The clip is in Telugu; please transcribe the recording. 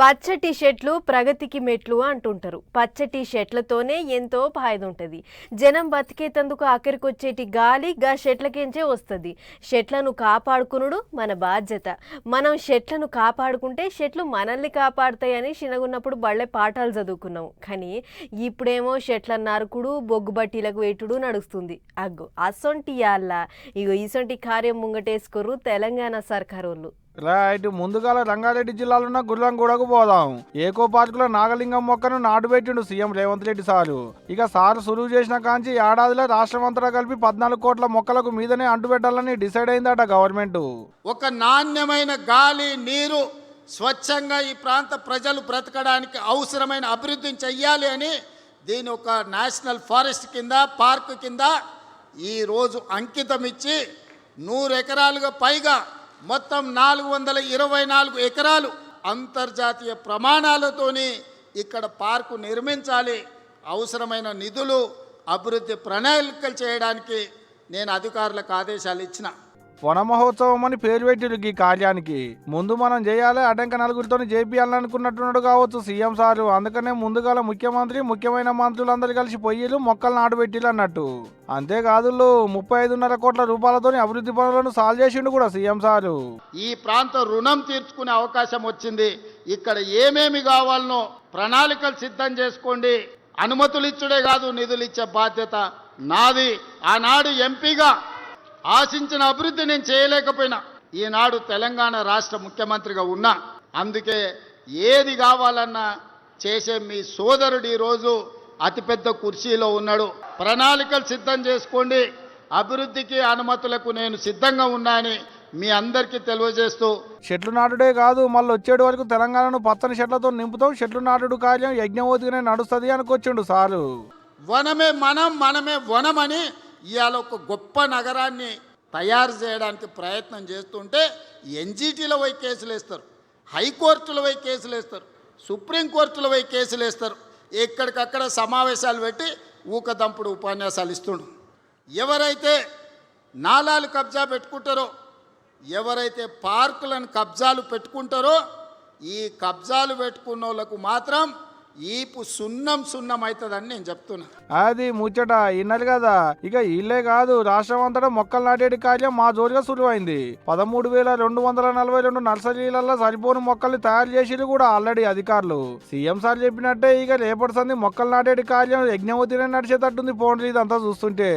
పచ్చటి చెట్లు ప్రగతికి మెట్లు అంటుంటారు. పచ్చటి చెట్లతోనే ఎంతో ఫాయిదా ఉంటుంది. జనం బతికేతందుకు ఆఖరికొచ్చేటి గాలి గా చెట్లకెంచే వస్తుంది. చెట్లను కాపాడుకునుడు మన బాధ్యత. మనం చెట్లను కాపాడుకుంటే చెట్లు మనల్ని కాపాడుతాయని చిన్నగున్నప్పుడు బళ్ళే పాఠాలు చదువుకున్నాం. కానీ ఇప్పుడేమో చెట్ల నరుకుడు బొగ్గుబట్టీలకు వేటుడు నడుస్తుంది. అగ్గో అసొంటి యాళ్ళ ఇసొంటి కార్యం ముంగటేసుకోరు తెలంగాణ సర్కారోళ్ళు. రైట్, ముందుగాల రంగారెడ్డి జిల్లాలో ఉన్న గుర్రంగూడకు పోదాం. ఏకో పార్కులో నాగలింగం మొక్కను నాటు పెట్టిండు సీఎం రేవంత్ రెడ్డి సారు. ఇక సారు సురువు చేసిన కాంచి ఏడాదిలో రాష్ట్రం అంతటా కలిపి 14 కోట్ల మొక్కలకు మీదనే అంటుపెట్టాలని డిసైడ్ అయిందట గవర్నమెంట్. ఒక నాణ్యమైన గాలి నీరు స్వచ్ఛంగా ఈ ప్రాంత ప్రజలు బ్రతకడానికి అవసరమైన అభివృద్ధిని చెయ్యాలి అని దీని ఒక నేషనల్ ఫారెస్ట్ కింద పార్క్ కింద ఈరోజు అంకితం ఇచ్చి 100 ఎకరాలుగా పైగా మొత్తం 424 ఎకరాలు అంతర్జాతీయ ప్రమాణాలతోని ఇక్కడ పార్కు నిర్మించాలి. అవసరమైన నిధులు అభివృద్ధి ప్రణాళికలు చేయడానికి నేను అధికారులకు ఆదేశాలు ఇచ్చిన. వన మహోత్సవం అని పేరు పెట్టిరు ఈ కార్యానికి. ముందు మనం చేయాలి, అటంక నలుగురితో చేపియాలనుకున్నట్టున్నాడు కావచ్చు సీఎం సారు. అందుకనే ముందుగాల ముఖ్యమంత్రి ముఖ్యమైన మంత్రులందరూ కలిసి పొయ్యిలు మొక్కలు నాటుపెట్టిలు అన్నట్టు. అంతేకాదు 35.5 కోట్ల రూపాయలతో అభివృద్ధి పనులను సాల్వ్ చేసిండు కూడా సీఎం సారు. ఈ ప్రాంత రుణం తీర్చుకునే అవకాశం వచ్చింది. ఇక్కడ ఏమేమి కావాలనో ప్రణాళికలు సిద్ధం చేసుకోండి. అనుమతులు ఇచ్చుడే కాదు, నిధులు ఇచ్చే బాధ్యత నాది. ఆనాడు ఎంపీగా ఆశించిన అభివృద్ధి నేను చేయలేకపోయినా ఈనాడు తెలంగాణ రాష్ట్ర ముఖ్యమంత్రిగా ఉన్నా. అందుకే ఏది కావాలన్నా చేసే మీ సోదరుడు ఈరోజు అతిపెద్ద కుర్చీలో ఉన్నాడు. ప్రణాళికలు సిద్ధం చేసుకోండి. అభివృద్ధికి అనుమతులకు నేను సిద్ధంగా ఉన్నానని మీ అందరికీ తెలియజేస్తూ, చెట్లు నాటుడే కాదు మళ్ళీ వచ్చేటి వరకు తెలంగాణను పచ్చని చెట్లతో నింపుతాం, చెట్లు నాటుడు కార్యం యజ్ఞవోతిగానే నడుస్తుంది అనుకొచ్చిండు సారు. వనమే మనం, మనమే వనమని ఇవాళ ఒక గొప్ప నగరాన్ని తయారు చేయడానికి ప్రయత్నం చేస్తుంటే ఎన్జిటీలో పోయి కేసులు వేస్తారు, హైకోర్టులో పోయి కేసులు వేస్తారు, సుప్రీంకోర్టులో పోయి కేసులు వేస్తారు. ఎక్కడికక్కడ సమావేశాలు పెట్టి ఊకదంపుడు ఉపన్యాసాలు ఇస్తుండు. ఎవరైతే నాలాలు కబ్జా పెట్టుకుంటారో, ఎవరైతే పార్కులను కబ్జాలు పెట్టుకుంటారో, ఈ కబ్జాలు పెట్టుకున్న వాళ్ళకు మాత్రం ఈపు సున్నం అవుతుందని నేను చెప్తున్నా. అది ముచ్చట ఇన్నది కదా. ఇక ఇల్లే కాదు, రాష్ట్రం అంతటా మొక్కలు నాటేటి కార్యం మా జోరుగా సులువైంది. 13,242 నర్సరీలలో సరిపోని మొక్కల్ని తయారు చేసిరు కూడా ఆల్రెడీ అధికారులు. సీఎం సార్ చెప్పినట్టే ఇక రేపటి సంది మొక్కలు నాటేటి కార్యం యజ్ఞవతినే నడిచేటట్టుంది పోండి ఇదంతా చూస్తుంటే.